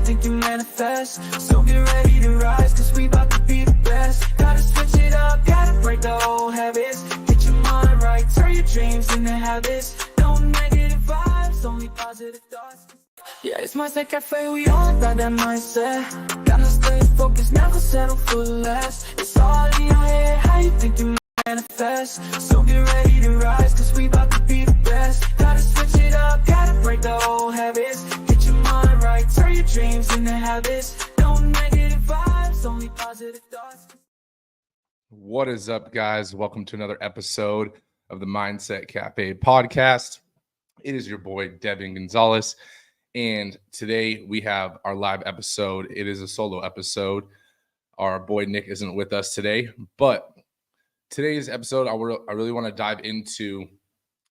think you manifest. So get ready to rise, cause we about to be the best. Gotta switch it up, gotta break the old habits. Get your mind right, turn your dreams into habits. No negative vibes, only positive thoughts. Yeah, it's Mindset Cafe, we all about that mindset. Gotta stay focused, never settle for less. It's all in your head, how you think you manifest. So get ready to rise, cause we about to be the best. Gotta switch it up, gotta break the old habits. Get your mind right, turn your dreams into habits. No negative vibes, only positive thoughts. What is up, guys? Welcome to another episode of the Mindset Cafe podcast. It is your boy, Devin Gonzalez. And today we have our live episode. It is a solo episode. Our boy Nick isn't with us today, but today's episode, I really want to dive into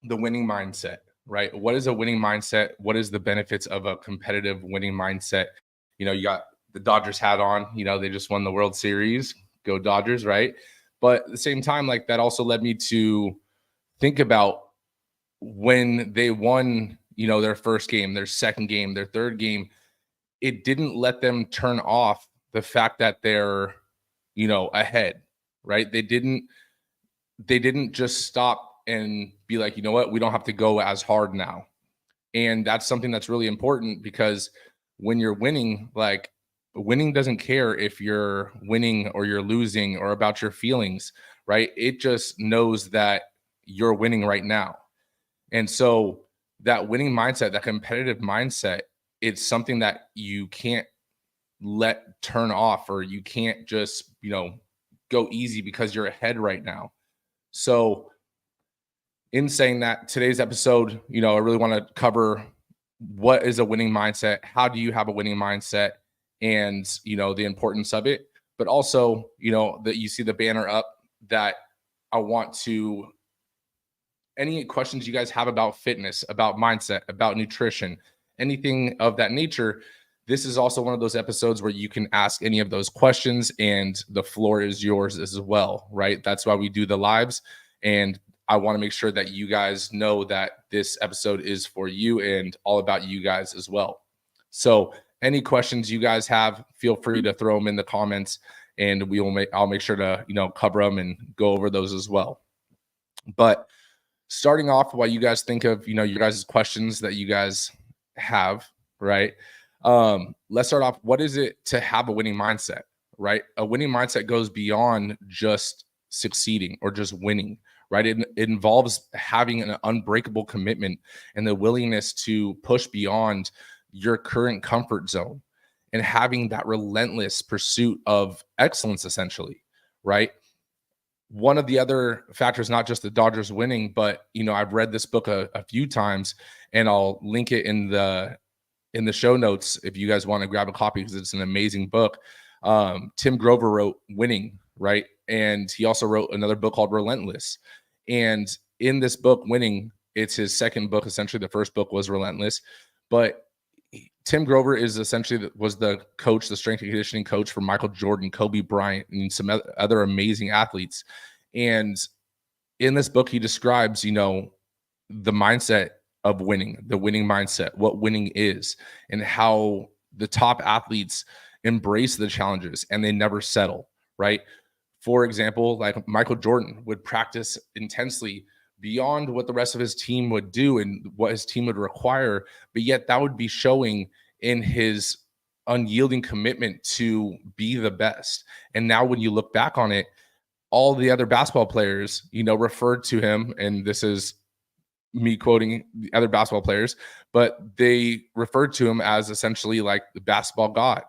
the winning mindset, right? What is a winning mindset? What is the benefits of a competitive winning mindset? You know, you got the Dodgers hat on, you know, they just won the World Series. Go Dodgers, right? But at the same time, like that also led me to think about when they won, you know, their first game, their second game, their third game, it didn't let them turn off the fact that they're, you know, ahead, right? They didn't just stop and be like, you know what, we don't have to go as hard now. And that's something that's really important, because when you're winning, like winning doesn't care if you're winning or you're losing or about your feelings, right? It just knows that you're winning right now. And so that winning mindset, that competitive mindset, it's something that you can't let turn off, or you can't just, you know, go easy because you're ahead right now. So in saying that, today's episode, you know, I really want to cover what is a winning mindset, how do you have a winning mindset, and, you know, the importance of it. But also, you know, that you see the banner up, that I want to, any questions you guys have about fitness, about mindset, about nutrition, anything of that nature, this is also one of those episodes where you can ask any of those questions, and the floor is yours as well, right? That's why we do the lives. And I want to make sure that you guys know that this episode is for you and all about you guys as well. So any questions you guys have, feel free to throw them in the comments, and I'll make sure to, you know, cover them and go over those as well. But starting off, while you guys think of, you know, your guys' questions that you guys have, right? Let's start off. What is it to have a winning mindset, right? A winning mindset goes beyond just succeeding or just winning, right? It involves having an unbreakable commitment and the willingness to push beyond your current comfort zone, and having that relentless pursuit of excellence, essentially, right? One of the other factors, not just the Dodgers winning, but, you know, I've read this book a few times, and I'll link it in the show notes if you guys want to grab a copy, because it's an amazing book. Tim Grover wrote Winning, right? And he also wrote another book called Relentless. And in this book, Winning, it's his second book. Essentially, the first book was Relentless. But Tim Grover was the coach, the strength and conditioning coach for Michael Jordan, Kobe Bryant, and some other amazing athletes. And in this book, he describes, you know, the mindset of winning, the winning mindset, what winning is, and how the top athletes embrace the challenges and they never settle, right? For example, like Michael Jordan would practice intensely beyond what the rest of his team would do and what his team would require, but yet that would be showing in his unyielding commitment to be the best. And now when you look back on it, all the other basketball players, you know, referred to him, and this is me quoting the other basketball players, but they referred to him as essentially like the basketball god,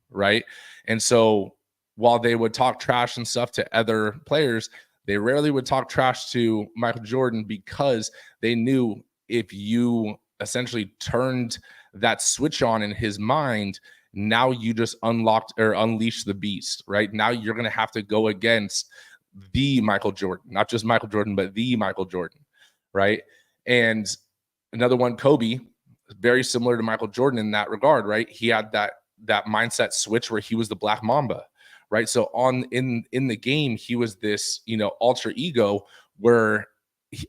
right? And so while they would talk trash and stuff to other players, they rarely would talk trash to Michael Jordan, because they knew if you essentially turned that switch on in his mind, now you just unlocked or unleashed the beast, right? Now you're going to have to go against the Michael Jordan, not just Michael Jordan, but the Michael Jordan, right? And another one, Kobe, very similar to Michael Jordan in that regard, right? He had that mindset switch where he was the Black Mamba, right? So in the game, he was this, you know, alter ego where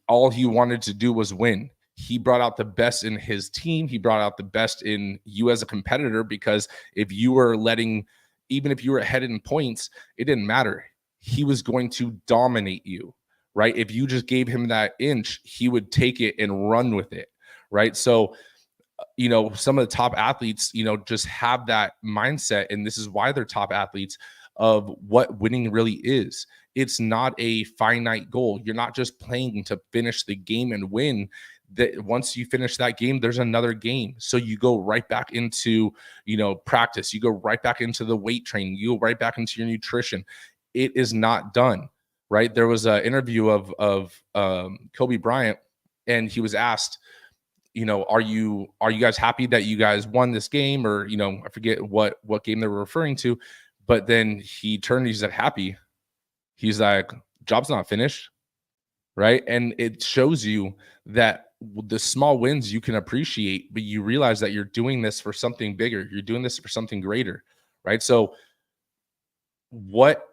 all he wanted to do was win. he brought out the best in his team. He brought out the best in you as a competitor, because if you were even if you were ahead in points, it didn't matter. He was going to dominate you, right? If you just gave him that inch, he would take it and run with it, right? So, some of the top athletes, just have that mindset. And this is why they're top athletes, of what winning really is. It's not a finite goal. You're not just playing to finish the game and win. That once you finish that game, there's another game. So you go right back into, practice. You go right back into the weight training. You go right back into your nutrition. It is not done, right? There was an interview of Kobe Bryant, and he was asked, are you guys happy that you guys won this game? Or, I forget what game they were referring to, but then he turned, he said, happy. He's like, job's not finished, right? And it shows you that the small wins you can appreciate, but you realize that you're doing this for something bigger. You're doing this for something greater, right? So what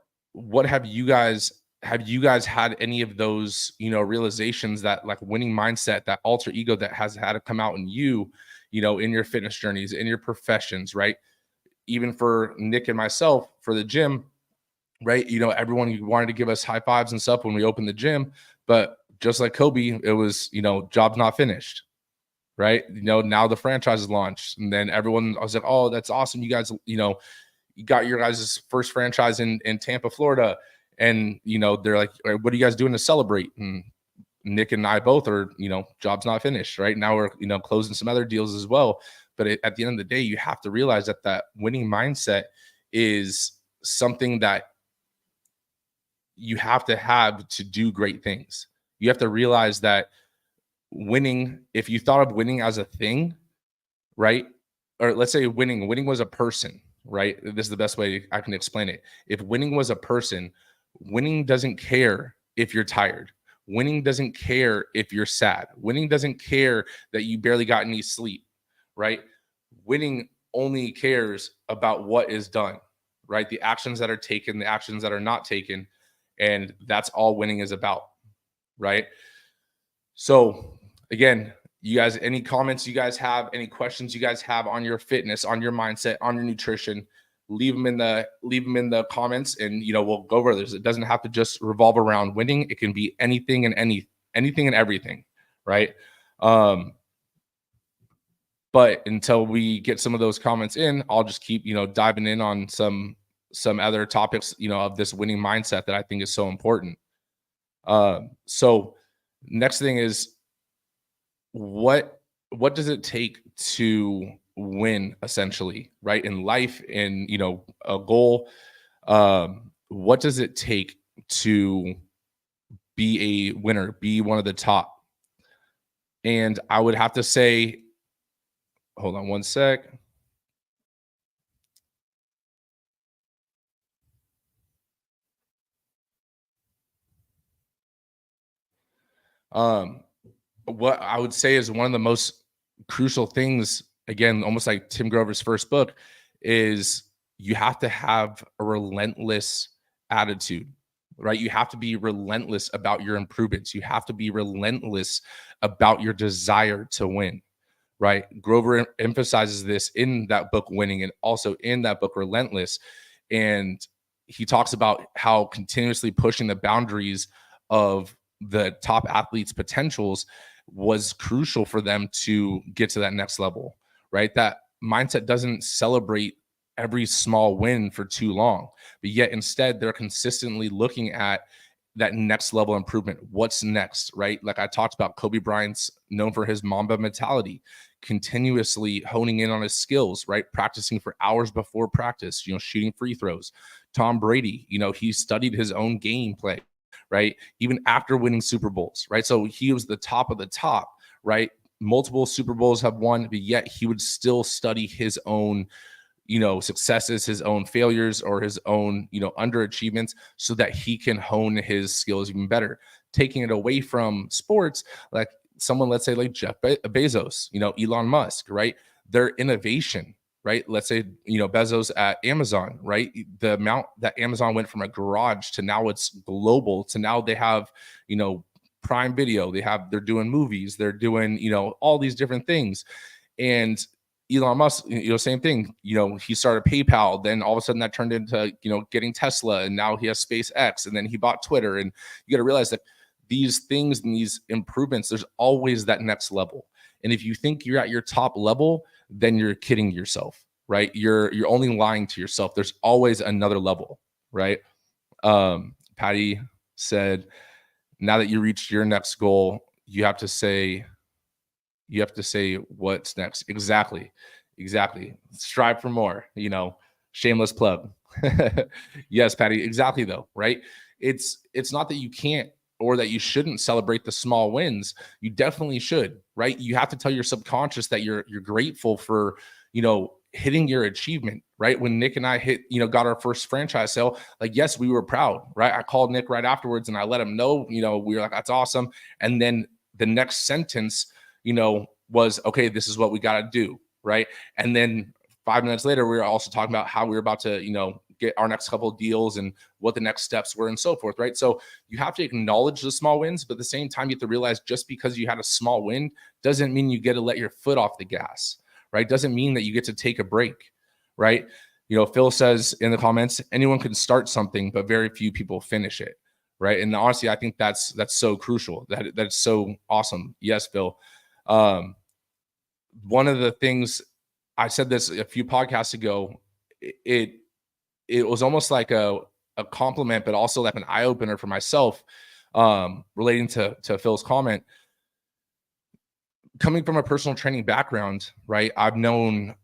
have you guys had any of those, realizations, that like winning mindset, that alter ego that has had to come out in you, in your fitness journeys, in your professions, right? Even for Nick and myself, for the gym, right? Everyone wanted to give us high fives and stuff when we opened the gym, but just like Kobe, it was, job's not finished, right? Now the franchise is launched, and then everyone, I was like, oh, that's awesome. You guys, you got your guys' first franchise in Tampa, Florida. And, they're like, what are you guys doing to celebrate? And Nick and I both are, job's not finished, right? Now we're, closing some other deals as well. But at the end of the day, you have to realize that winning mindset is something that you have to do great things. You have to realize that winning, if you thought of winning as a thing, right? Or let's say winning was a person, right? This is the best way I can explain it. If winning was a person, winning doesn't care if you're tired. Winning doesn't care if you're sad. Winning doesn't care that you barely got any sleep, right? Winning only cares about what is done, right? The actions that are taken, the actions that are not taken. And that's all winning is about, right? So again, you guys, any comments you guys have, any questions you guys have on your fitness, on your mindset, on your nutrition, leave them in the comments, and we'll go over this. It doesn't have to just revolve around winning. It can be anything and anything and everything, right? But until we get some of those comments in, I'll just keep diving in on some other topics of this winning mindset that I think is so important. So next thing is, what does it take to win, essentially, right? In life, in a goal, what does it take to be a winner, be one of the top? And I would have to say, hold on one sec. What I would say is one of the most crucial things, again, almost like Tim Grover's first book, is you have to have a relentless attitude, right? You have to be relentless about your improvements. You have to be relentless about your desire to win, right? Grover emphasizes this in that book, Winning, and also in that book, Relentless. And he talks about how continuously pushing the boundaries of the top athletes' potentials was crucial for them to get to that next level, right? That mindset doesn't celebrate every small win for too long, but yet instead they're consistently looking at that next level improvement. What's next, right? Like I talked about, Kobe Bryant's known for his Mamba mentality, continuously honing in on his skills, right? Practicing for hours before practice, shooting free throws. Tom Brady, he studied his own gameplay, right? Even after winning Super Bowls, right? So he was the top of the top, right? Multiple Super Bowls have won, but yet he would still study his own, successes, his own failures, or his own, underachievements, so that he can hone his skills even better. Taking it away from sports, like someone, let's say like Jeff Bezos, Elon Musk, right? Their innovation, right? Let's say, Bezos at Amazon, right? The amount that Amazon went from a garage to now it's global, to now they have, Prime Video, they're doing movies, they're doing, all these different things. And Elon Musk, same thing. He started PayPal, then all of a sudden that turned into, getting Tesla, and now he has SpaceX, and then he bought Twitter. And you got to realize that these things and these improvements, there's always that next level. And if you think you're at your top level, then you're kidding yourself, right? You're only lying to yourself. There's always another level, right? Patty said, now that you reached your next goal, you have to say what's next. Exactly. Strive for more, shameless plug. Yes, Patty, exactly though, right? It's not that you can't or that you shouldn't celebrate the small wins. You definitely should, right? You have to tell your subconscious that you're grateful for, hitting your achievement, right? When Nick and I got our first franchise sale, like, yes, we were proud, right? I called Nick right afterwards and I let him know, we were like, that's awesome. And then the next sentence, was, okay, this is what we got to do, right? And then 5 minutes later, we were also talking about how we were about to, get our next couple of deals and what the next steps were and so forth, right? So you have to acknowledge the small wins, but at the same time, you have to realize just because you had a small win doesn't mean you get to let your foot off the gas, right? Doesn't mean that you get to take a break, right? Phil says in the comments, anyone can start something, but very few people finish it, right? And honestly, I think that's so crucial. That's so awesome. Yes, Phil. One of the things, I said this a few podcasts ago, it was almost like a compliment, but also like an eye opener for myself, relating to Phil's comment. Coming from a personal training background, right? I've known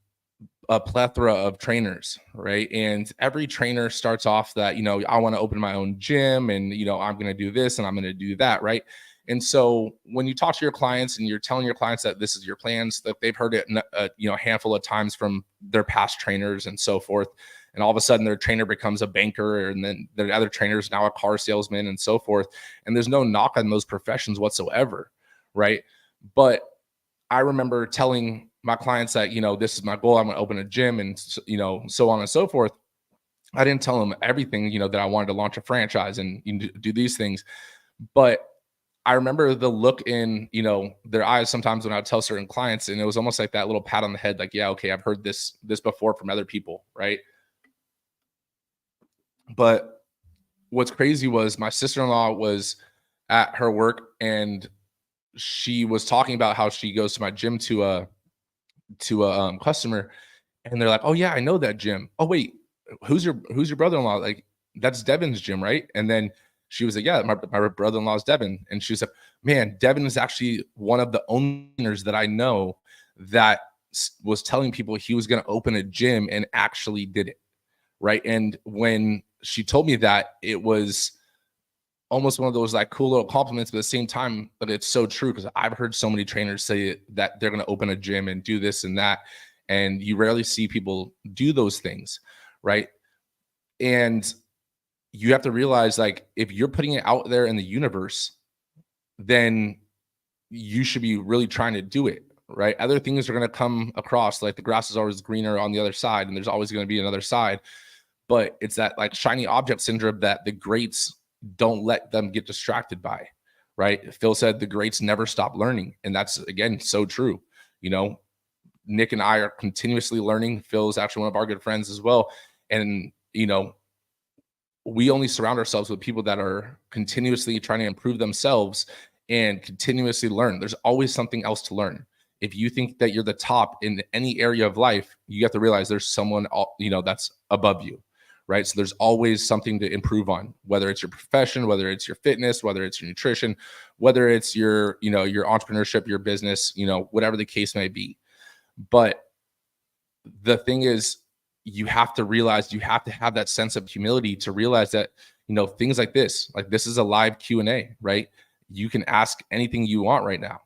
a plethora of trainers, right? And every trainer starts off that, I want to open my own gym and, I'm going to do this and I'm going to do that, right? And so when you talk to your clients and you're telling your clients that this is your plans, that they've heard it, a handful of times from their past trainers and so forth. And all of a sudden their trainer becomes a banker, and then their other trainers now a car salesman and so forth. And there's no knock on those professions whatsoever, right? But I remember telling my clients that, this is my goal. I'm going to open a gym and, so on and so forth. I didn't tell them everything, that I wanted to launch a franchise and do these things. But I remember the look in, their eyes sometimes when I would tell certain clients, and it was almost like that little pat on the head, like, yeah, okay, I've heard this before from other people, right? But what's crazy was my sister-in-law was at her work, and she was talking about how she goes to my gym to a customer, and they're like, oh yeah, I know that gym. Oh wait, who's your brother-in-law? Like, that's Devin's gym, right? And then she was like, yeah, my brother-in-law is Devin. And she was like, man, Devin is actually one of the owners that I know that was telling people he was going to open a gym and actually did it, right? And when she told me that, it was almost one of those like cool little compliments, but at the same time, but it's so true, because I've heard so many trainers say that they're going to open a gym and do this and that, and you rarely see people do those things, right? And you have to realize, like, if you're putting it out there in the universe, then you should be really trying to do it, right? Other things are going to come across, like the grass is always greener on the other side, and there's always going to be another side. But it's that like shiny object syndrome that the greats don't let them get distracted by, right? Phil said the greats never stop learning. And that's, again, so true. Nick and I are continuously learning. Phil is actually one of our good friends as well. And, we only surround ourselves with people that are continuously trying to improve themselves and continuously learn. There's always something else to learn. If you think that you're the top in any area of life, you have to realize there's someone, that's above you, right? So there's always something to improve on, whether it's your profession, whether it's your fitness, whether it's your nutrition, whether it's your, your entrepreneurship, your business, whatever the case may be. But the thing is, you have to realize, you have to have that sense of humility to realize that, things like this is a live Q&A, right? You can ask anything you want right now,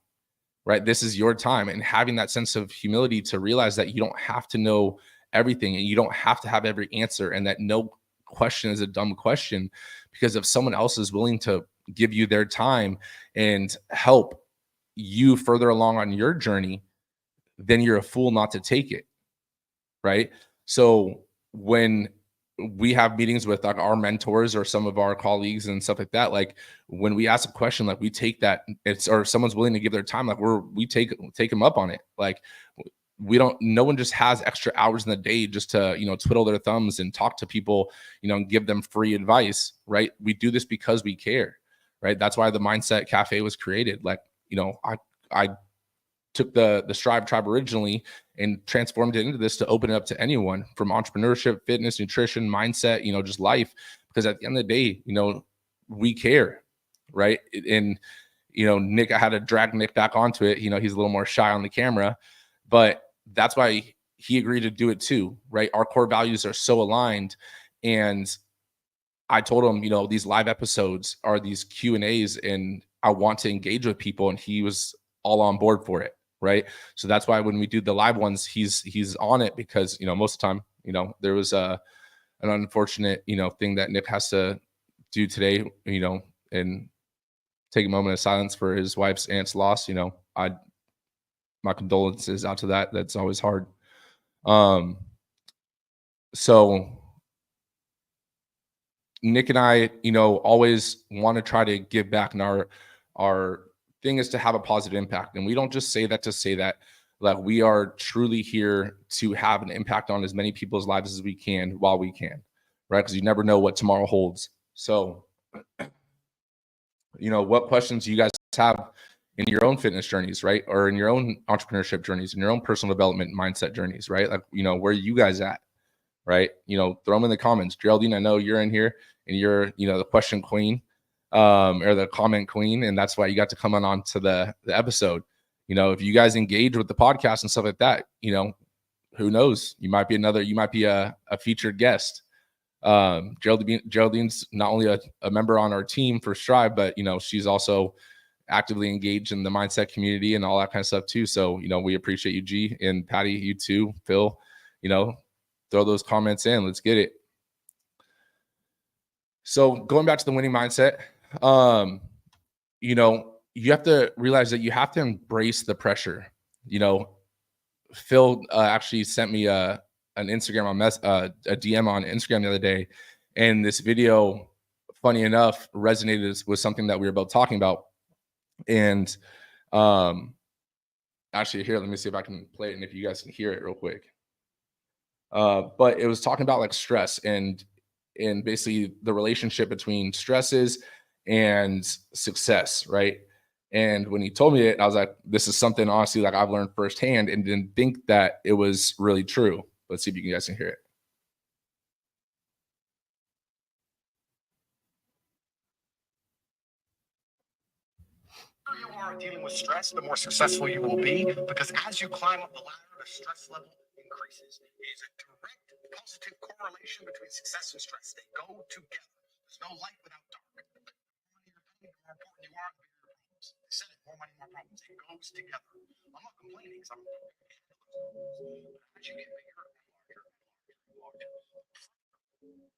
right? This is your time. And having that sense of humility to realize that you don't have to know everything and you don't have to have every answer, and that no question is a dumb question, because if someone else is willing to give you their time and help you further along on your journey, then you're a fool not to take it, right? So when we have meetings with like our mentors or some of our colleagues and stuff like that. Like when we ask a question, like we take that, it's, or someone's willing to give their time, like we take them up on it. Like we don't, no one just has extra hours in the day just to, twiddle their thumbs and talk to people, and give them free advice, right? We do this because we care, right? That's why the Mindset Cafe was created. Like, I took the Strive Tribe originally and transformed it into this to open it up to anyone, from entrepreneurship, fitness, nutrition, mindset, just life. Because at the end of the day, we care, right? And, Nick, I had to drag Nick back onto it. He's a little more shy on the camera, but that's why he agreed to do it too, right? Our core values are so aligned. And I told him, these live episodes are these Q&As and I want to engage with people. And he was all on board for it. Right. So that's why when we do the live ones, he's on it, because, most of the time, there was an unfortunate, thing that Nick has to do today, and take a moment of silence for his wife's aunt's loss. My condolences out to that. That's always hard. So Nick and I, always want to try to give back, and our thing is to have a positive impact. And we don't just say that to say that. Like, we are truly here to have an impact on as many people's lives as we can while we can, right? Because you never know what tomorrow holds. So, what questions do you guys have in your own fitness journeys, right? Or in your own entrepreneurship journeys, in your own personal development mindset journeys, right? Like, where are you guys at, right? Throw them in the comments. Geraldine, I know you're in here and you're, the question queen, or the comment queen. And that's why you got to come on to the episode. If you guys engage with the podcast and stuff like that, who knows? You might be a featured guest. Geraldine's not only a member on our team for Strive, but, she's also actively engaged in the mindset community and all that kind of stuff too. So, we appreciate you, G, and Patty, you too, Phil, throw those comments in. Let's get it. So going back to the winning mindset, you have to realize that you have to embrace the pressure. Phil actually sent me an Instagram a DM on Instagram the other day, and this video, funny enough, resonated with something that we were both talking about. And actually, here, let me see if I can play it and if you guys can hear it real quick. But it was talking about like stress and basically the relationship between stresses and success, right? And when he told me it, I was like, this is something honestly like I've learned firsthand, and didn't think that it was really true. Let's see if you guys can hear it. You are dealing with stress, the more successful you will be, because as you climb up the ladder, the stress level increases. It is a direct positive correlation between success and stress. They go together. There's no light without dark. The more important you are, the bigger your problems. They said it, more money, more problems. It goes together. I'm not complaining because I'm as you get bigger and larger and larger and larger,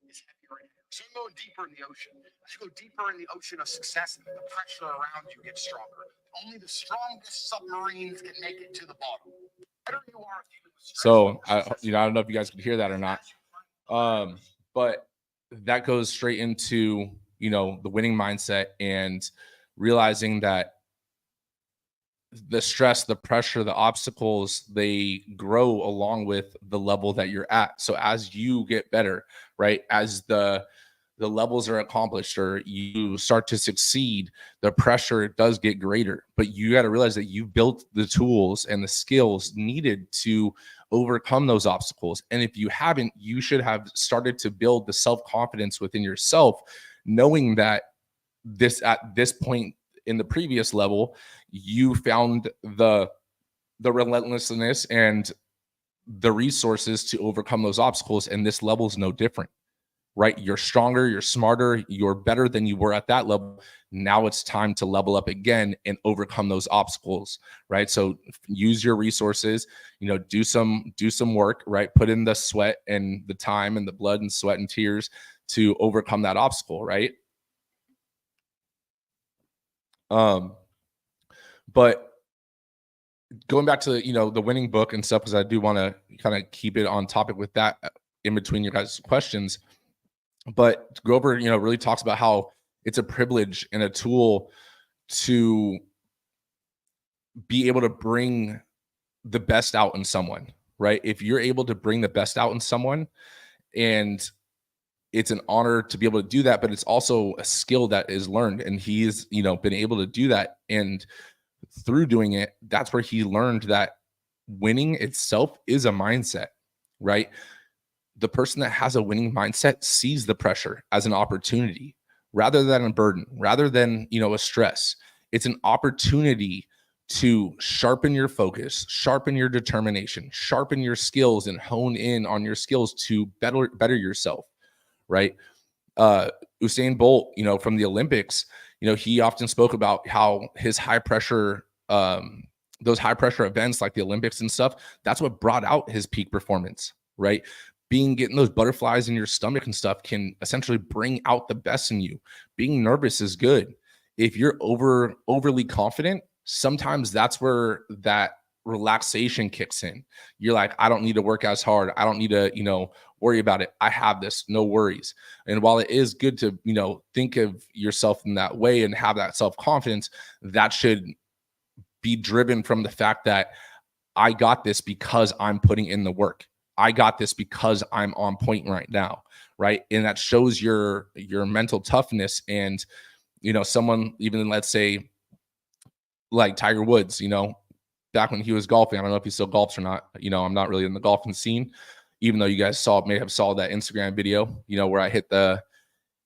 it's heavier and heavier. So you're going deeper in the ocean. As you go deeper in the ocean of success, the pressure around you gets stronger. Only the strongest submarines can make it to the bottom. The better you are dealing with stress, so I don't know if you guys could hear that or not, but that goes straight into the winning mindset, and realizing that the stress, the pressure, the obstacles, they grow along with the level that you're at. So as you get better, right, as the levels are accomplished or you start to succeed, the pressure does get greater. But you got to realize that you built the tools and the skills needed to overcome those obstacles. And if you haven't, you should have started to build the self-confidence within yourself, knowing that at this point in the previous level, you found the relentlessness and the resources to overcome those obstacles. And this level is no different, right? You're stronger, you're smarter, you're better than you were at that level. Now it's time to level up again and overcome those obstacles, right? So use your resources, do some work, right? Put in the sweat and the time and the blood and sweat and tears to overcome that obstacle, right? But going back to, the winning book and stuff, because I do want to kind of keep it on topic with that in between your guys' questions. But Grover, really talks about how it's a privilege and a tool to be able to bring the best out in someone, right? If you're able to bring the best out in someone, and it's an honor to be able to do that, but it's also a skill that is learned. And he's, been able to do that. And through doing it, that's where he learned that winning itself is a mindset, right? The person that has a winning mindset sees the pressure as an opportunity rather than a burden, rather than, a stress. It's an opportunity to sharpen your focus, sharpen your determination, sharpen your skills, and hone in on your skills to better yourself, right? Usain Bolt, from the Olympics, he often spoke about how his high pressure, those high pressure events like the Olympics and stuff, that's what brought out his peak performance, right? Getting those butterflies in your stomach and stuff can essentially bring out the best in you. Being nervous is good. If you're overly confident, sometimes that's where that relaxation kicks in. You're like, I don't need to work as hard. I don't need to, worry about it. I have this, no worries. And while it is good to, think of yourself in that way and have that self-confidence, that should be driven from the fact that I got this because I'm putting in the work. I got this because I'm on point right now, right? And that shows your mental toughness. And, someone, even let's say like Tiger Woods, back when he was golfing, I don't know if he still golfs or not. I'm not really in the golfing scene, even though you guys may have saw that Instagram video, where I hit the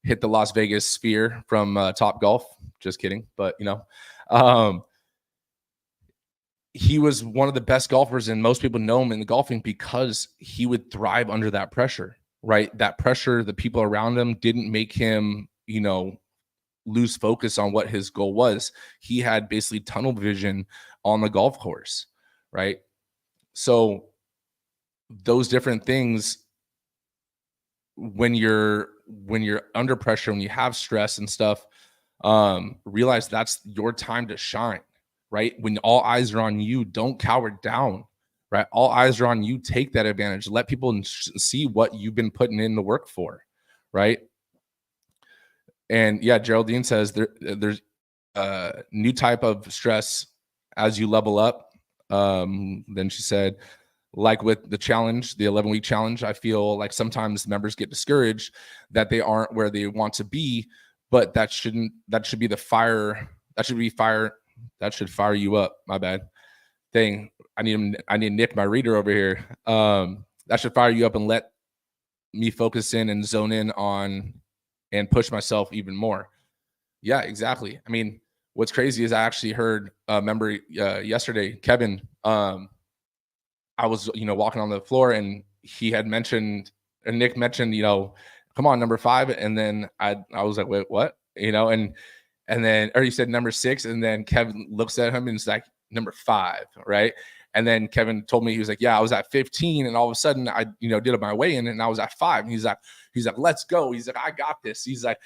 Las Vegas sphere from Top Golf. Just kidding. But, he was one of the best golfers, and most people know him in the golfing because he would thrive under that pressure, right? That pressure, the people around him didn't make him, lose focus on what his goal was. He had basically tunnel vision on the golf course, right? So those different things, when you're under pressure, when you have stress and stuff, realize that's your time to shine, right? When all eyes are on you, don't cower down, right? All eyes are on you. Take that advantage. Let people see what you've been putting in the work for, right? And yeah, Geraldine says there's a new type of stress as you level up. Then she said, like with the challenge, the 11-week challenge, I feel like sometimes members get discouraged that they aren't where they want to be, but that should be the fire. That should fire you up. My bad. Dang, I need Nick, my reader over here. That should fire you up and let me focus in and zone in on and push myself even more. Yeah, exactly. I mean, what's crazy is I actually heard a member yesterday, Kevin. I was, walking on the floor, and he had mentioned, and Nick mentioned, come on, number 5, and then I was like, wait, what? And then, or he said number 6, and then Kevin looks at him and it's like number 5, right? And then Kevin told me, he was like, yeah, I was at 15, and all of a sudden I, did it my way in, and I was at 5. And he's like, let's go. He's like, I got this. He said,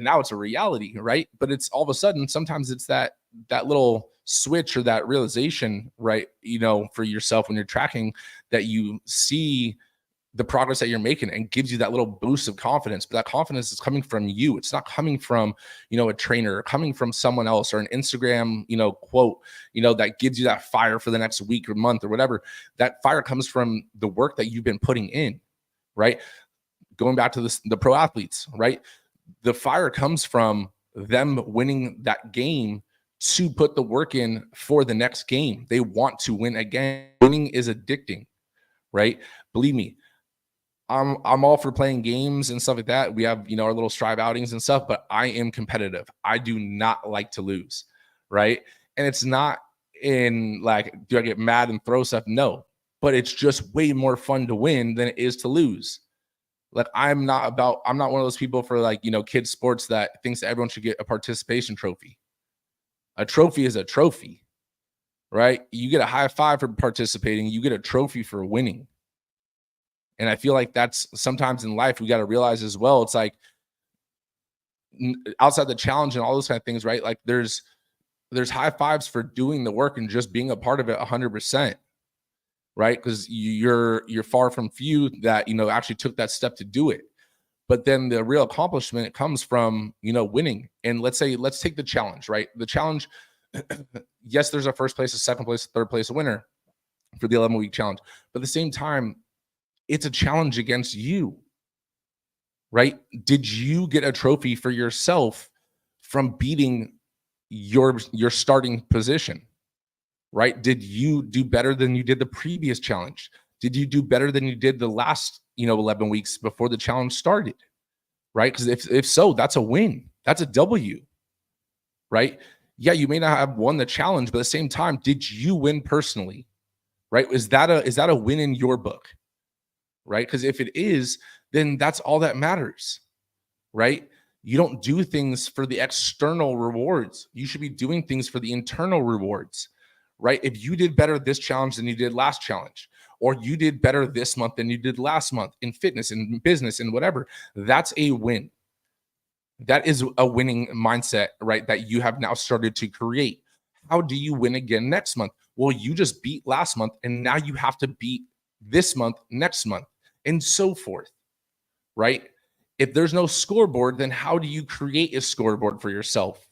now it's a reality, right? But it's all of a sudden, sometimes it's that little switch or that realization, right? For yourself when you're tracking, that you see the progress that you're making and gives you that little boost of confidence. But that confidence is coming from you. It's not coming from, a trainer, or coming from someone else, or an Instagram, quote, that gives you that fire for the next week or month or whatever. That fire comes from the work that you've been putting in, right? Going back to the pro athletes, right? The fire comes from them winning that game to put the work in for the next game. They want to win again. Winning is addicting, right? Believe me, I'm all for playing games and stuff like that. We have, our little strive outings and stuff, but I am competitive. I do not like to lose, right? And it's not in like, do I get mad and throw stuff? No, but it's just way more fun to win than it is to lose. Like, I'm not one of those people for like, kids sports that thinks that everyone should get a participation trophy. A trophy is a trophy, right? You get a high five for participating. You get a trophy for winning. And I feel like that's sometimes in life, we got to realize as well. It's like outside the challenge and all those kind of things, right? Like there's high fives for doing the work and just being a part of it 100%, right? Because you're far from few that, actually took that step to do it. But then the real accomplishment comes from, winning. And let's take the challenge, right? The challenge, yes, there's a first place, a second place, a third place, a winner for the 11-week challenge. But at the same time, it's a challenge against you, right? Did you get a trophy for yourself from beating your starting position, right? Did you do better than you did the previous challenge? Did you do better than you did the last, 11 weeks before the challenge started, right? Because if so, that's a win. That's a W, right? Yeah, you may not have won the challenge, but at the same time, did you win personally, right? Is that a win in your book, right? Because if it is, then that's all that matters, right? You don't do things for the external rewards. You should be doing things for the internal rewards, right? If you did better this challenge than you did last challenge, or you did better this month than you did last month in fitness, in business, and whatever, that's a win. That is a winning mindset, right? That you have now started to create. How do you win again next month? Well, you just beat last month, and now you have to beat this month, next month, and so forth, right? If there's no scoreboard, then how do you create a scoreboard for yourself?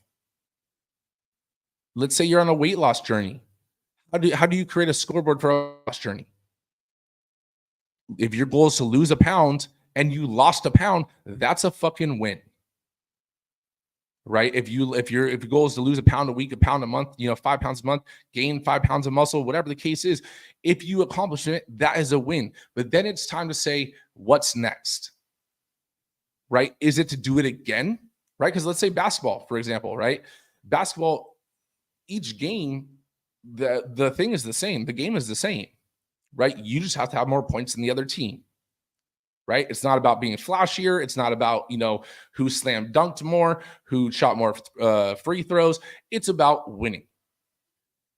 Let's say you're on a weight loss journey. How do you create a scoreboard for a weight loss journey? If your goal is to lose a pound and you lost a pound, that's a fucking win, right? If your goal is to lose a pound a week, a pound a month, 5 pounds a month, gain 5 pounds of muscle, whatever the case is, if you accomplish it, that is a win. But then it's time to say, what's next, right? Is it to do it again, right? Because let's say basketball, for example, right? Basketball, each game, the thing is the same. The game is the same, right? You just have to have more points than the other team, right? It's not about being flashier. It's not about, who slam dunked more, who shot more free throws. It's about winning.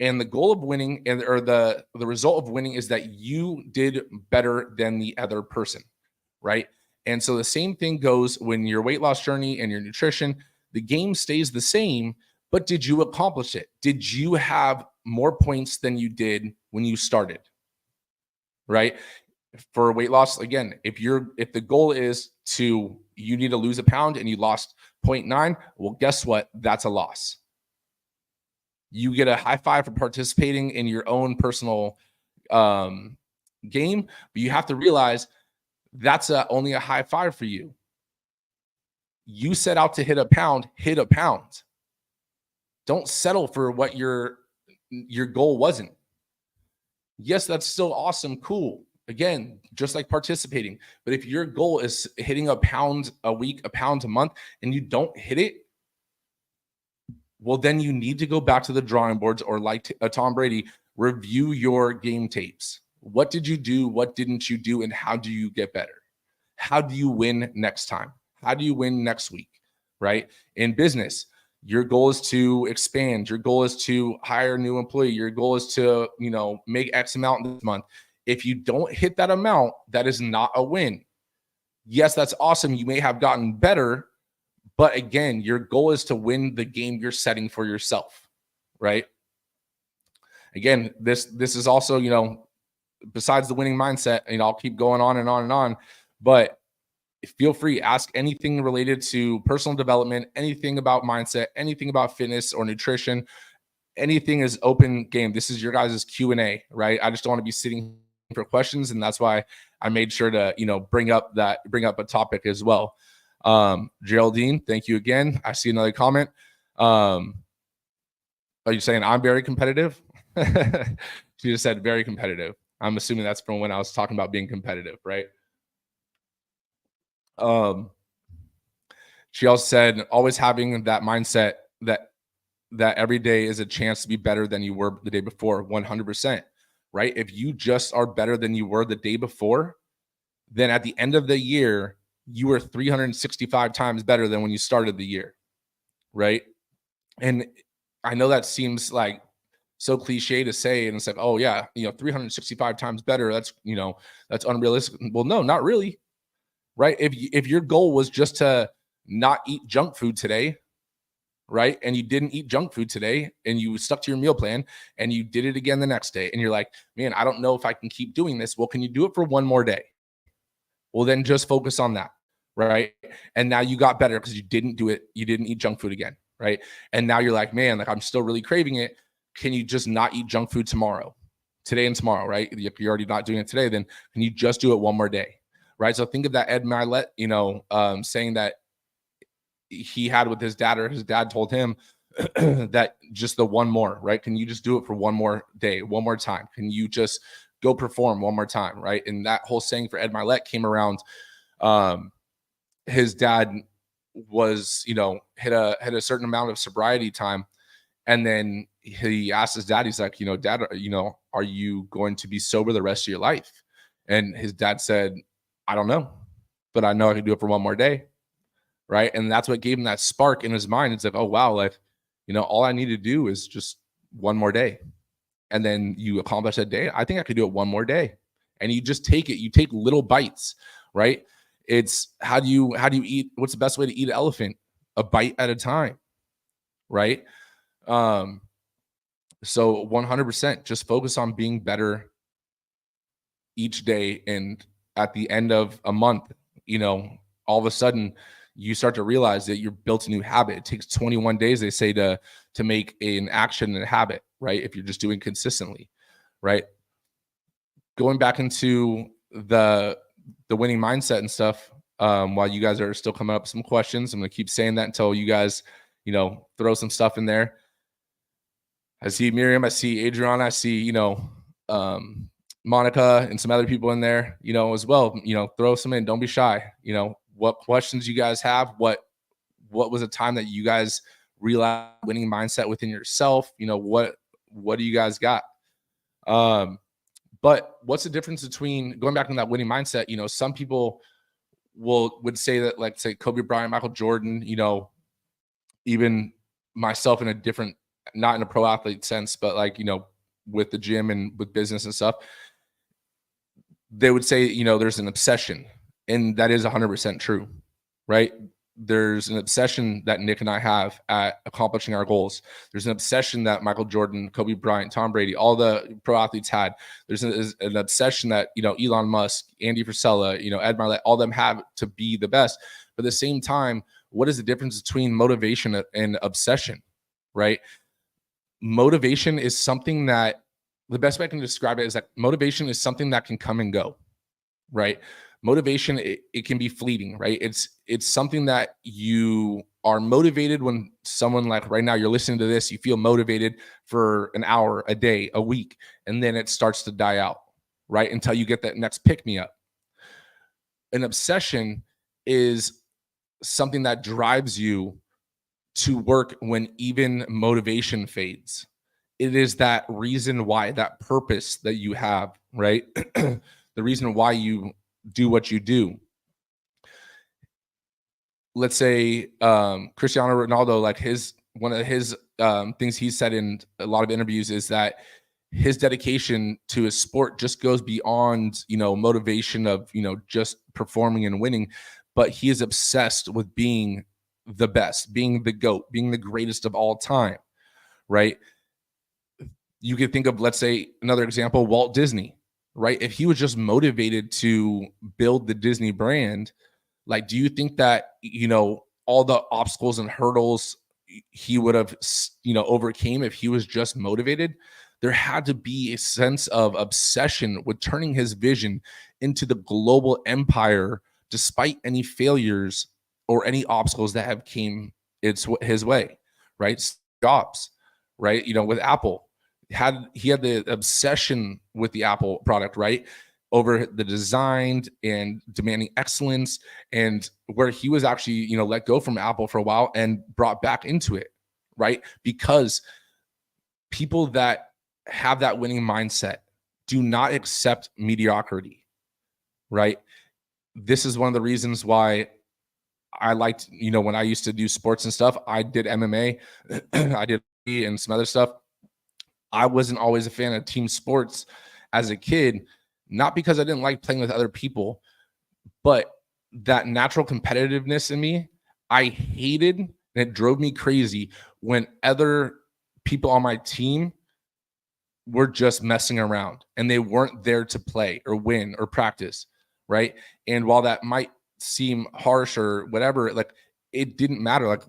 And the goal of winning or the result of winning is that you did better than the other person, right? And so the same thing goes when your weight loss journey and your nutrition, the game stays the same, but did you accomplish it? Did you have more points than you did when you started, right? For weight loss, again, if the goal is you need to lose a pound and you lost 0.9, well, guess what? That's a loss. You get a high five for participating in your own personal game, but you have to realize that's only a high five for you. You set out to hit a pound, hit a pound. Don't settle for what your goal wasn't. Yes, that's still awesome, cool. Again, just like participating. But if your goal is hitting a pound a week, a pound a month, and you don't hit it, well, then you need to go back to the drawing boards, or like Tom Brady, review your game tapes. What did you do? What didn't you do? And how do you get better? How do you win next time? How do you win next week, right? In business, your goal is to expand. Your goal is to hire a new employee. Your goal is to, make X amount this month. If you don't hit that amount, that is not a win. Yes, that's awesome. You may have gotten better, but again, your goal is to win the game you're setting for yourself, right? Again, this is also, besides the winning mindset, I'll keep going on and on and on, but feel free, ask anything related to personal development, anything about mindset, anything about fitness or nutrition. Anything is open game. This is your guys' Q&A, right? I just don't want to be sitting for questions, and that's why I made sure to, bring up a topic as well. Geraldine, thank you again. I see another comment. Are you saying I'm very competitive? She just said very competitive. I'm assuming that's from when I was talking about being competitive, right? She also said always having that mindset that every day is a chance to be better than you were the day before. 100%, right? If you just are better than you were the day before, then at the end of the year, you were 365 times better than when you started the year, right? And I know that seems like so cliche to say, and it's like, oh yeah, 365 times better. That's, that's unrealistic. Well, no, not really, right? If your goal was just to not eat junk food today, right? And you didn't eat junk food today, and you stuck to your meal plan, and you did it again the next day, and you're like, man, I don't know if I can keep doing this. Well, can you do it for one more day? Well, then just focus on that, right? And now you got better because you didn't do it. You didn't eat junk food again, right? And now you're like, man, like I'm still really craving it. Can you just not eat junk food today and tomorrow, right? If you're already not doing it today, then can you just do it one more day, right? So think of that Ed Milet, saying that he had with his dad, or his dad told him that just the one more, right? Can you just do it for one more day, one more time? Can you just go perform one more time, right? And that whole saying for Ed Milet came around. His dad was, hit a certain amount of sobriety time. And then he asked his dad, he's like, Dad, are you going to be sober the rest of your life? And his dad said, I don't know, but I know I can do it for one more day. Right. And that's what gave him that spark in his mind. It's like, oh, wow, like, all I need to do is just one more day. And then you accomplish that day. I think I could do it one more day. And you just take it. You take little bites, right? It's how do you eat? What's the best way to eat an elephant? A bite at a time, right? So 100% just focus on being better each day. And at the end of a month, all of a sudden you start to realize that you're built a new habit. It takes 21 days, they say, to make an action and a habit, right? If you're just doing consistently, right? Going back into the winning mindset and stuff, while you guys are still coming up with some questions, I'm going to keep saying that until you guys, throw some stuff in there. I see Miriam, I see Adriana, I see, Monica and some other people in there, as well. Throw some in. Don't be shy. What questions you guys have? What was a time that you guys realized winning mindset within yourself? What do you guys got? But what's the difference between going back on that winning mindset? Some people would say that, like, say Kobe Bryant, Michael Jordan, even myself in a different, not in a pro athlete sense, but like, with the gym and with business and stuff, they would say, there's an obsession, and that is 100% true, right? There's an obsession that Nick and I have at accomplishing our goals. There's an obsession that Michael Jordan, Kobe Bryant, Tom Brady, all the pro athletes had. There's an obsession that, Elon Musk, Andy Frisella, Ed Milet, all of them have to be the best. But at the same time, what is the difference between motivation and obsession, right? Motivation is something that, the best way I can describe it is that motivation is something that can come and go, right? Motivation, it can be fleeting, right? It's something that you are motivated when someone, like right now, you're listening to this, you feel motivated for an hour, a day, a week, and then it starts to die out, right? Until you get that next pick me up. An obsession is something that drives you to work when even motivation fades. It is that reason why, that purpose that you have, right? The reason why you do what you do. Let's say Cristiano Ronaldo, like one of his things he said in a lot of interviews is that his dedication to his sport just goes beyond, motivation of, just performing and winning, but he is obsessed with being the best, being the GOAT, being the greatest of all time, right? You could think of, let's say, another example, Walt Disney, right? If he was just motivated to build the Disney brand, like, do you think that, all the obstacles and hurdles he would have, overcame if he was just motivated? There had to be a sense of obsession with turning his vision into the global empire, despite any failures or any obstacles that have came his way, right? Jobs, right? With Apple, he had the obsession with the Apple product, right? Over the design and demanding excellence, and where he was actually, let go from Apple for a while and brought back into it, right? Because people that have that winning mindset do not accept mediocrity, right? This is one of the reasons why I liked, when I used to do sports and stuff, I did MMA, I did and some other stuff. I wasn't always a fan of team sports as a kid, not because I didn't like playing with other people, but that natural competitiveness in me, I hated, and it drove me crazy when other people on my team were just messing around and they weren't there to play or win or practice, right? And while that might seem harsh or whatever, like it didn't matter. Like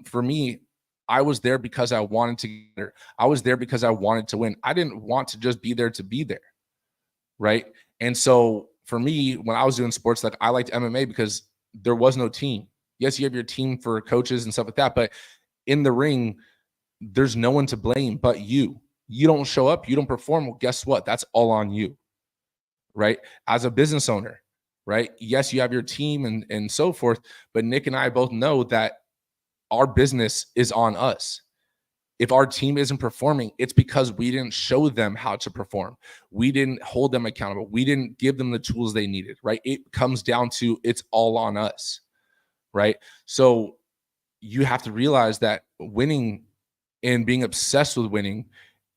for me, I was there because I wanted to get better. I was there because I wanted to win. I didn't want to just be there to be there. Right. And so for me, when I was doing sports, like I liked MMA because there was no team. Yes, you have your team for coaches and stuff like that, but in the ring, there's no one to blame but you. You don't show up, you don't perform. Well, guess what? That's all on you. Right. As a business owner, right? Yes, you have your team and so forth, but Nick and I both know that our business is on us. If our team isn't performing, it's because we didn't show them how to perform. We didn't hold them accountable. We didn't give them the tools they needed, right? It comes down to it's all on us, right? So you have to realize that winning and being obsessed with winning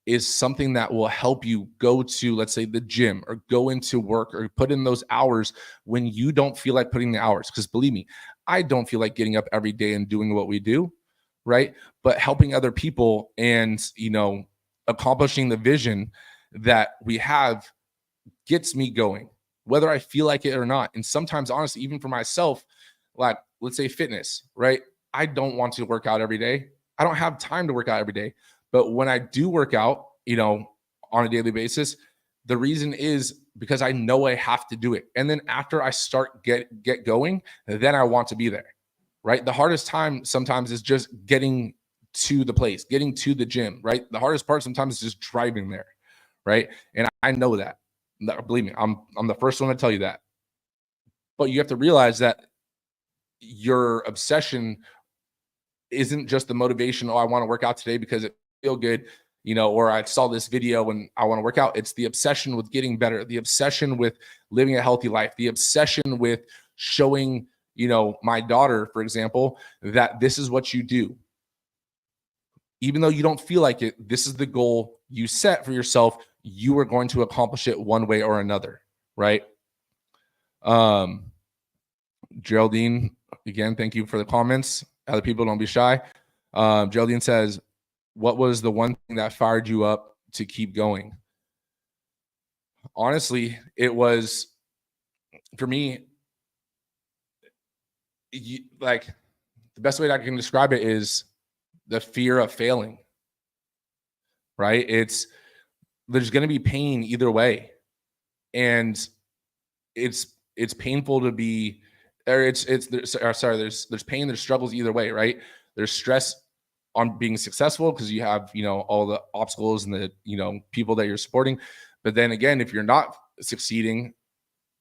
is something that will help you go to, let's say, the gym or go into work or put in those hours when you don't feel like putting the hours. Because believe me, I don't feel like getting up every day and doing what we do, right? But helping other people and, accomplishing the vision that we have gets me going, whether I feel like it or not. And sometimes, honestly, even for myself, like, let's say fitness, right? I don't want to work out every day. I don't have time to work out every day. But when I do work out, on a daily basis, the reason is because I know I have to do it. And then after I start get going, then I want to be there, right? The hardest time sometimes is just getting to the place, getting to the gym, right? The hardest part sometimes is just driving there, right? And I know that. Believe me, I'm the first one to tell you that. But you have to realize that your obsession isn't just the motivation, oh, I want to work out today because it feels good, or I saw this video and I want to work out. It's the obsession with getting better, the obsession with living a healthy life, the obsession with showing, my daughter, for example, that this is what you do. Even though you don't feel like it, this is the goal you set for yourself. You are going to accomplish it one way or another, right? Geraldine, again, thank you for the comments. Other people, don't be shy. Geraldine says, what was the one thing that fired you up to keep going? Honestly, it was, for me, like the best way that I can describe it is the fear of failing, right? There's going to be pain either way. And it's painful to be, or there's pain, there's struggles either way, right? There's stress on being successful because you have, all the obstacles and the, people that you're supporting. But then again, if you're not succeeding,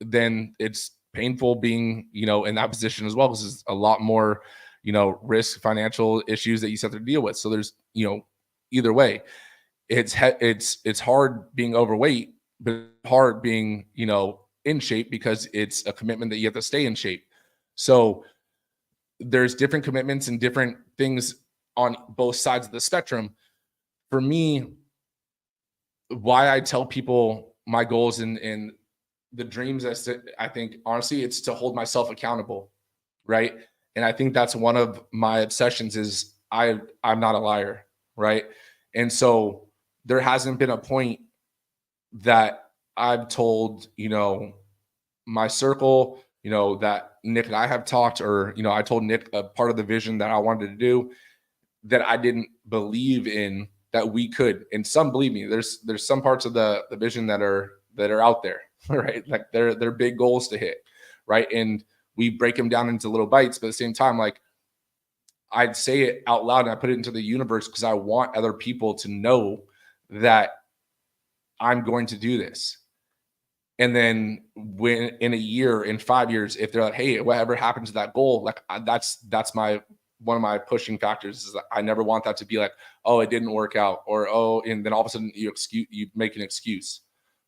then it's painful being, in that position as well, because there's a lot more, risk, financial issues that you have to deal with. So there's, either way, it's hard being overweight, but hard being, in shape, because it's a commitment that you have to stay in shape. So there's different commitments and different things on both sides of the spectrum. For me, why I tell people my goals and the dreams, I think, honestly, it's to hold myself accountable, right? And I think that's one of my obsessions is I'm not a liar, right? And so there hasn't been a point that I've told, my circle, that Nick and I have talked, or, I told Nick a part of the vision that I wanted to do that I didn't believe in that we could. And some, believe me, there's some parts of the vision that are out there, right? Like they're big goals to hit, right? And we break them down into little bites, but at the same time, like I'd say it out loud and I put it into the universe because I want other people to know that I'm going to do this. And then when in a year, in 5 years, if they're like, hey, whatever happened to that goal, like that's one of my pushing factors is that I never want that to be like, oh, it didn't work out, or, oh, and then all of a sudden you make an excuse,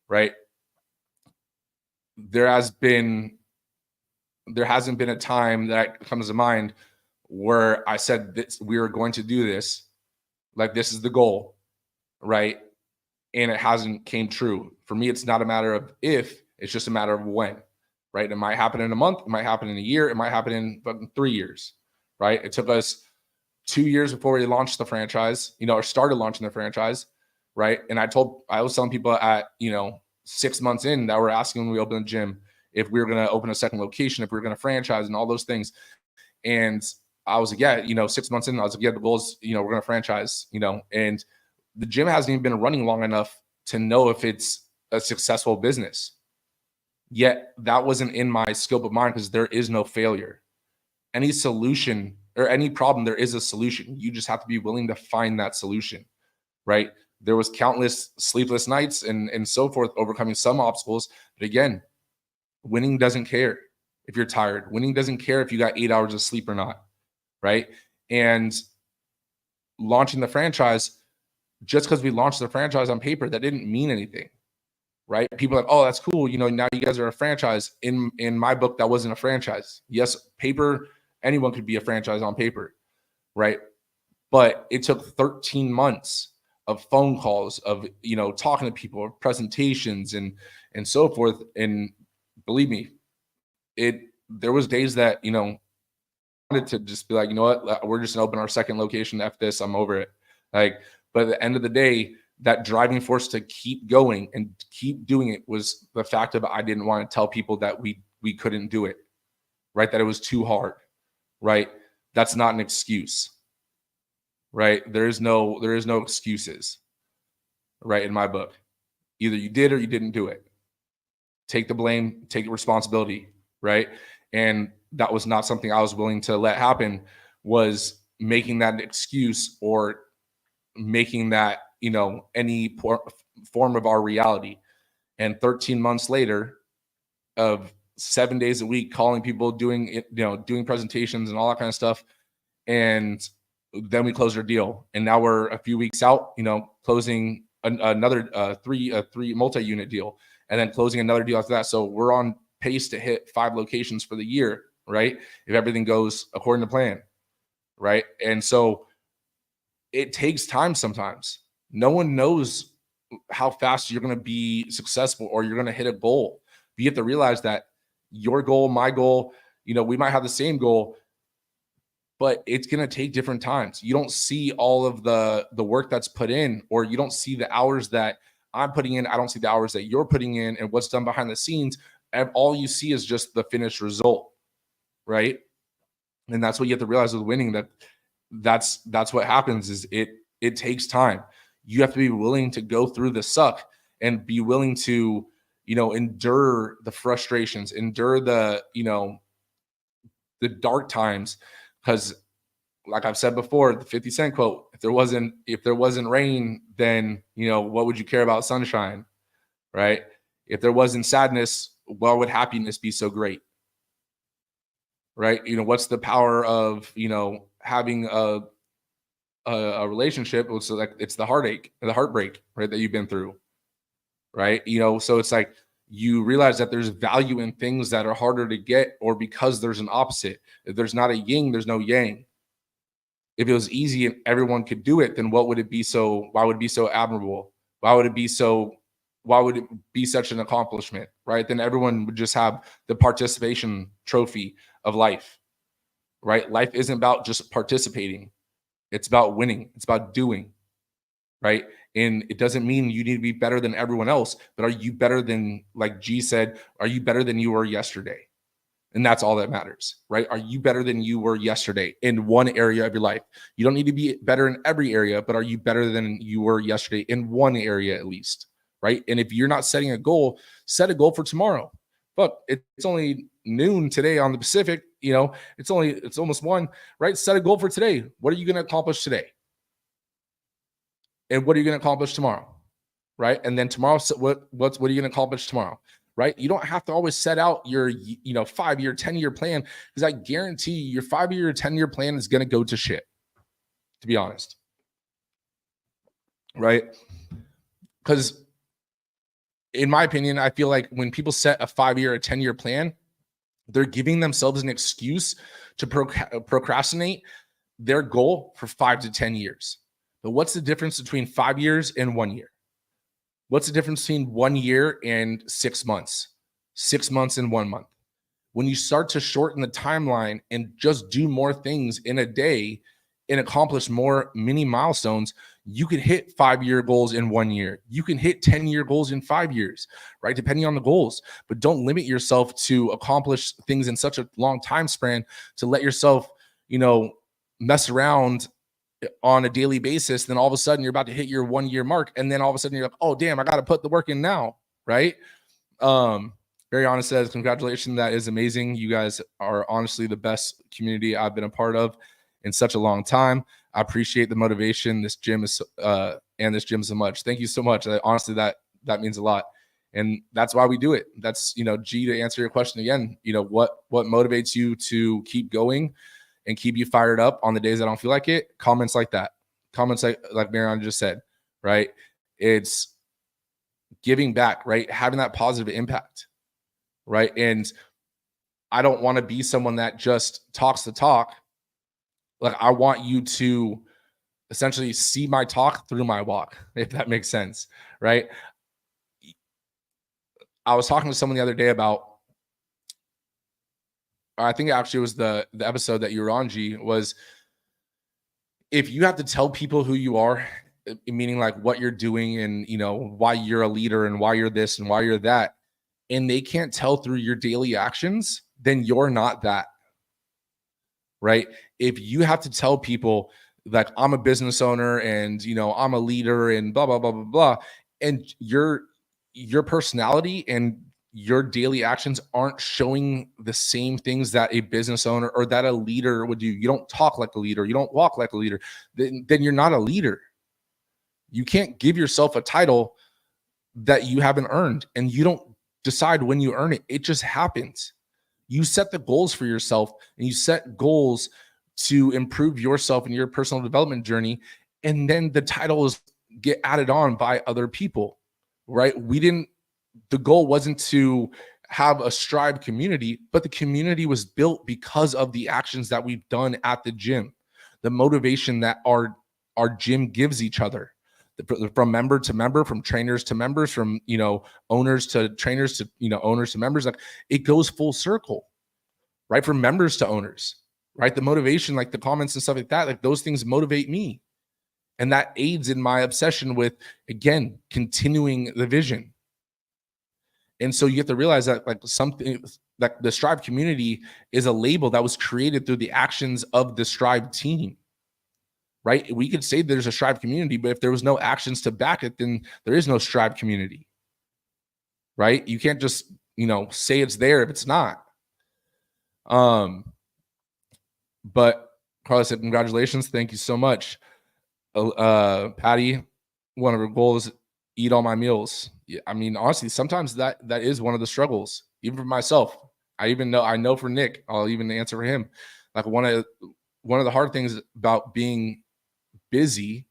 right? There hasn't been a time that comes to mind where I said this, we are going to do this, like this is the goal, right? And it hasn't came true. For me, it's not a matter of if, it's just a matter of when, right? It might happen in a month, it might happen in a year, it might happen in 3 years, right? It took us 2 years before we launched the franchise, or started launching the franchise, right? And I was telling people at, 6 months in that were asking when we opened the gym, if we were going to open a second location, if we were going to franchise and all those things. And I was like, yeah, 6 months in, I was like, yeah, the goal is, we're going to franchise, and the gym hasn't even been running long enough to know if it's a successful business. Yet that wasn't in my scope of mind because there is no failure. Any solution or any problem, there is a solution. You just have to be willing to find that solution, right? There was countless sleepless nights and so forth, overcoming some obstacles. But again, winning doesn't care if you're tired. Winning doesn't care if you got 8 hours of sleep or not, right? And launching the franchise, just because we launched the franchise on paper, that didn't mean anything, right? People are like, oh, that's cool. Now you guys are a franchise. In my book, that wasn't a franchise. Yes, paper, anyone could be a franchise on paper, right? But it took 13 months of phone calls, of, talking to people, presentations and so forth. And believe me, there was days that, wanted to just be like, you know what, we're just gonna open our second location. F this, I'm over it. But at the end of the day, that driving force to keep going and keep doing it was the fact of I didn't want to tell people that we couldn't do it, right? That it was too hard, right? That's not an excuse, right? There is no excuses, right? In my book, either you did or you didn't do it. Take the blame, take responsibility, right? And that was not something I was willing to let happen, was making that an excuse or making that, any form of our reality. And 13 months later of 7 days a week, calling people, doing presentations and all that kind of stuff. And then we closed our deal. And now we're a few weeks out, closing another three multi-unit deal, and then closing another deal after that. So we're on pace to hit 5 locations for the year, right? If everything goes according to plan, right? And so it takes time sometimes. No one knows how fast you're going to be successful or you're going to hit a goal. But you have to realize that your goal, my goal, we might have the same goal, but it's going to take different times. You don't see all of the work that's put in, or you don't see the hours that I'm putting in. I don't see the hours that you're putting in and what's done behind the scenes. And all you see is just the finished result, right? And that's what you have to realize with winning, that's what happens is it takes time. You have to be willing to go through the suck and be willing to, endure the frustrations, endure the dark times. Because like I've said before, the 50 Cent quote, if there wasn't rain, then, what would you care about sunshine, right? If there wasn't sadness, why would happiness be so great? Right? What's the power of, having a relationship? It's like, it's the heartache, the heartbreak, right, that you've been through, right? So it's like you realize that there's value in things that are harder to get, or because there's an opposite. If there's not a yin, there's no yang. If it was easy and everyone could do it, then why would it be so admirable? Why would it be such an accomplishment, right? Then everyone would just have the participation trophy of life, right? Life isn't about just participating. It's about winning. It's about doing, right? And it doesn't mean you need to be better than everyone else, but are you better than, like G said, are you better than you were yesterday? And that's all that matters, right? Are you better than you were yesterday in one area of your life? You don't need to be better in every area, but are you better than you were yesterday in one area at least, right? And if you're not setting a goal, set a goal for tomorrow. Look, it's only noon today on the Pacific, it's almost 1, right? Set a goal for today. What are you going to accomplish today? And what are you going to accomplish tomorrow? Right? And then tomorrow, what are you going to accomplish tomorrow? Right? You don't have to always set out your 5-year, 10-year plan, because I guarantee you your 5-year or 10-year plan is going to go to shit, to be honest. Right? Because in my opinion, I feel like when people set a 5-year or 10-year plan, they're giving themselves an excuse to procrastinate their goal for 5 to 10 years. But what's the difference between 5 years and 1 year? What's the difference between 1 year and 6 months? 6 months and 1 month? When you start to shorten the timeline and just do more things in a day and accomplish more mini milestones, You can hit 5-year goals in 1 year. You can hit 10-year goals in 5 years, right? Depending on the goals. But don't limit yourself to accomplish things in such a long time span to let yourself, mess around on a daily basis. Then all of a sudden you're about to hit your 1-year mark. And then all of a sudden you're like, oh, damn, I got to put the work in now, right? Very honest says, congratulations. That is amazing. You guys are honestly the best community I've been a part of in such a long time. I appreciate the motivation. This gym is and this gym so much. Thank you so much. Honestly, that means a lot. And that's why we do it. That's, G, to answer your question again, what motivates you to keep going and keep you fired up on the days I don't feel like it? Comments like that. Comments like Mariana just said, right? It's giving back, right? Having that positive impact, right? And I don't want to be someone that just talks the talk. Like, I want you to essentially see my talk through my walk, if that makes sense, right? I was talking to someone the other day about, I think actually it was the episode that you were on, G, was if you have to tell people who you are, meaning like what you're doing and, why you're a leader and why you're this and why you're that, and they can't tell through your daily actions, then you're not that. Right? If you have to tell people like I'm a business owner and I'm a leader and blah blah blah blah blah, and your personality and your daily actions aren't showing the same things that a business owner or that a leader would do. You don't talk like a leader, you don't walk like a leader, then you're not a leader. You can't give yourself a title that you haven't earned, and you don't decide when you earn it. It just happens. You set the goals for yourself and you set goals to improve yourself in your personal development journey. And then the titles get added on by other people, right? The goal wasn't to have a Strive community, but the community was built because of the actions that we've done at the gym, the motivation that our gym gives each other. From member to member, from trainers to members, from owners to trainers to owners to members, like it goes full circle, right? From members to owners, right? The motivation, like the comments and stuff like that, like those things motivate me, and that aids in my obsession with, again, continuing the vision. And so you have to realize that like something like the Strive community is a label that was created through the actions of the Strive team. Right? We could say there's a Strive community, but if there was no actions to back it, then there is no Strive community. Right? You can't just, say it's there if it's not. But Carlos said, congratulations. Thank you so much. Patty, one of her goals, eat all my meals. Yeah, I mean, honestly, sometimes that is one of the struggles, even for myself. I know for Nick, I'll even answer for him. Like one of the hard things about being busy,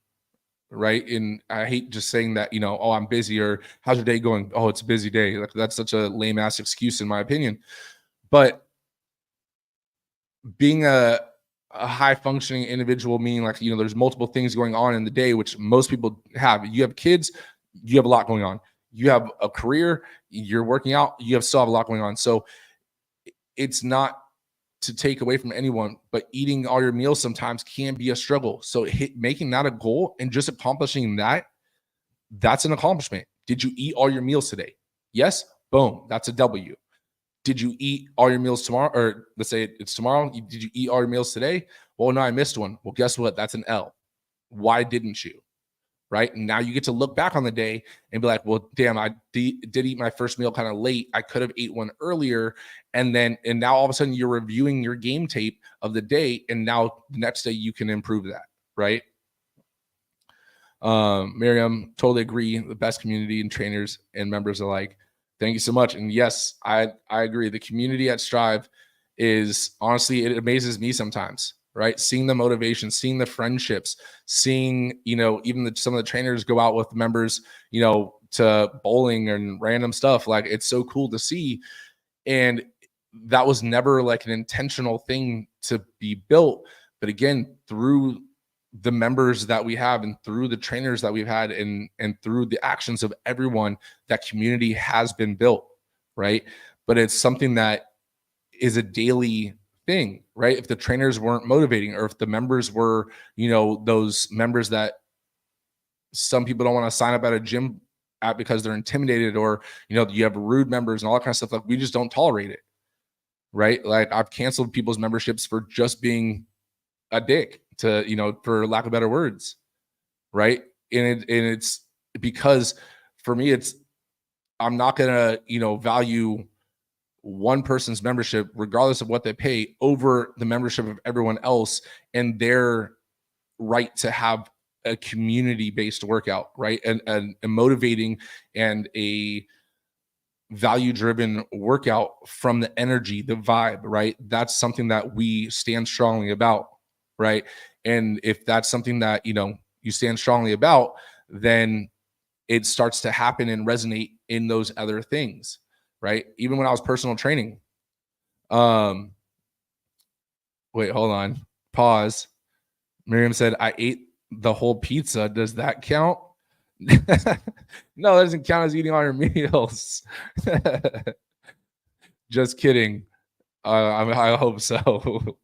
right? And I hate just saying that, oh, I'm busy, or how's your day going? Oh, it's a busy day. Like that's such a lame ass excuse in my opinion. But being a high functioning individual, meaning like, there's multiple things going on in the day, which most people have. You have kids, you have a lot going on. You have a career, you're working out, you still have a lot going on. So it's not to take away from anyone, but eating all your meals sometimes can be a struggle. So making that a goal and just accomplishing that's an accomplishment. Did you eat all your meals today? Yes. Boom. That's a W. Did you eat all your meals tomorrow? Or let's say it's tomorrow. Did you eat all your meals today? Well, no, I missed one. Well, guess what? That's an L. Why didn't you? Right? And now you get to look back on the day and be like, well, damn, I did eat my first meal kind of late. I could have ate one earlier. And now all of a sudden you're reviewing your game tape of the day. And now the next day you can improve that. Right? Miriam, totally agree. The best community and trainers and members alike. Thank you so much. And yes, I agree. The community at Strive is honestly, it amazes me sometimes. Right? Seeing the motivation, seeing the friendships, seeing, even some of the trainers go out with members, to bowling and random stuff. Like it's so cool to see. And that was never like an intentional thing to be built. But again, through the members that we have and through the trainers that we've had and through the actions of everyone, that community has been built. Right? But it's something that is a daily thing, right? If the trainers weren't motivating, or if the members were, those members that some people don't want to sign up at a gym because they're intimidated, or, you have rude members and all that kind of stuff. Like, we just don't tolerate it. Right. Like, I've canceled people's memberships for just being a dick, to, for lack of better words. Right. And it's because for me, I'm not going to, value one person's membership, regardless of what they pay, over the membership of everyone else and their right to have a community-based workout, right? And a motivating and a value-driven workout from the energy, the vibe, right? That's something that we stand strongly about, right? And if that's something that, you stand strongly about, then it starts to happen and resonate in those other things, right? Even when I was personal training, wait, hold on, pause. Miriam said, I ate the whole pizza. Does that count? No, that doesn't count as eating all your meals. Just kidding. I hope so.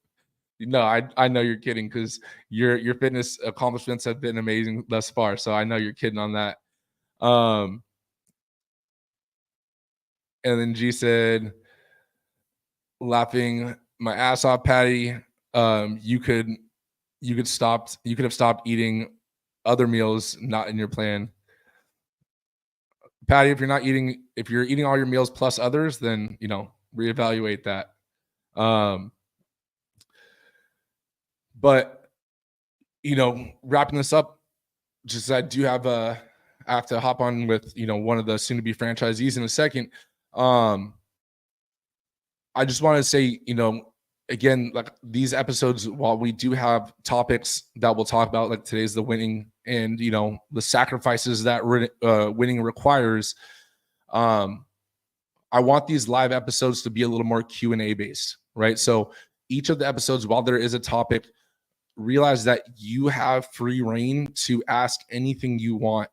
No, I know you're kidding, because your fitness accomplishments have been amazing thus far. So I know you're kidding on that. And then G said, laughing my ass off, Patty. You could have stopped eating other meals not in your plan. Patty, if you're eating all your meals plus others, then reevaluate that. But wrapping this up, just I do have I have to hop on with one of the soon to be franchisees in a second. I just want to say, again, like, these episodes, while we do have topics that we'll talk about, like today's the winning and, the sacrifices that winning requires, I want these live episodes to be a little more Q&A based, right? So each of the episodes, while there is a topic, realize that you have free reign to ask anything you want,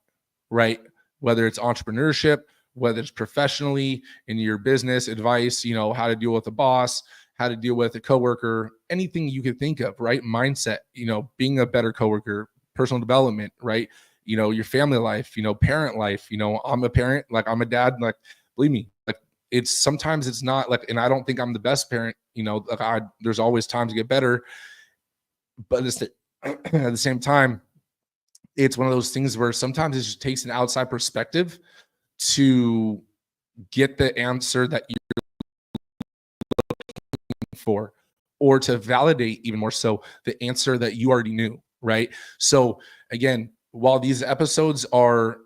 right? Whether it's entrepreneurship, whether it's professionally in your business, advice, how to deal with a boss, how to deal with a coworker, anything you could think of, right? Mindset, being a better coworker, personal development, right? Your family life, parent life, I'm a parent, like, I'm a dad, like, believe me, like, sometimes it's not like, and I don't think I'm the best parent, like, there's always time to get better, but at the same time, it's one of those things where sometimes it just takes an outside perspective to get the answer that you're looking for, or to validate even more so the answer that you already knew, right? So again, while these episodes are,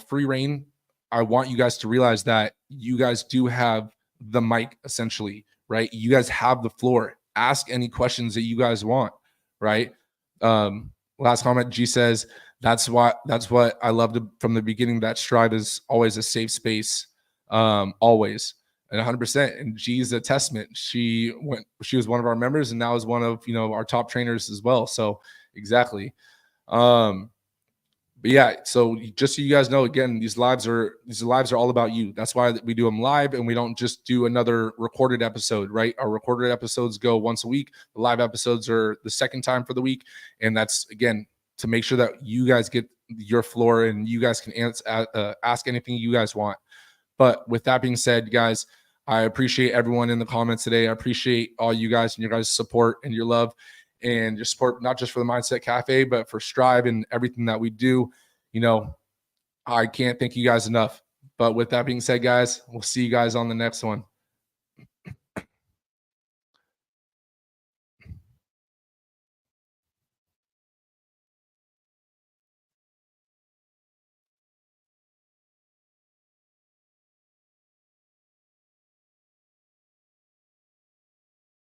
free reign, I want you guys to realize that you guys do have the mic, essentially, right? You guys have the floor. Ask any questions that you guys want, right? Last comment, G says, that's what I loved from the beginning, that Strive is always a safe space, always, and 100%. And G's a testament. She was one of our members, and now is one of our top trainers as well. So exactly. But yeah, so just so you guys know, again, these lives are all about you. That's why we do them live, and we don't just do another recorded episode, right? Our recorded episodes go once a week. The live episodes are the second time for the week, and that's, again, to make sure that you guys get your floor and you guys can ask anything you guys want. But with that being said, guys, I appreciate everyone in the comments today. I appreciate all you guys and your guys' support and your love and your support, not just for the Mindset Cafe, but for Strive and everything that we do. I can't thank you guys enough. But with that being said, guys, we'll see you guys on the next one.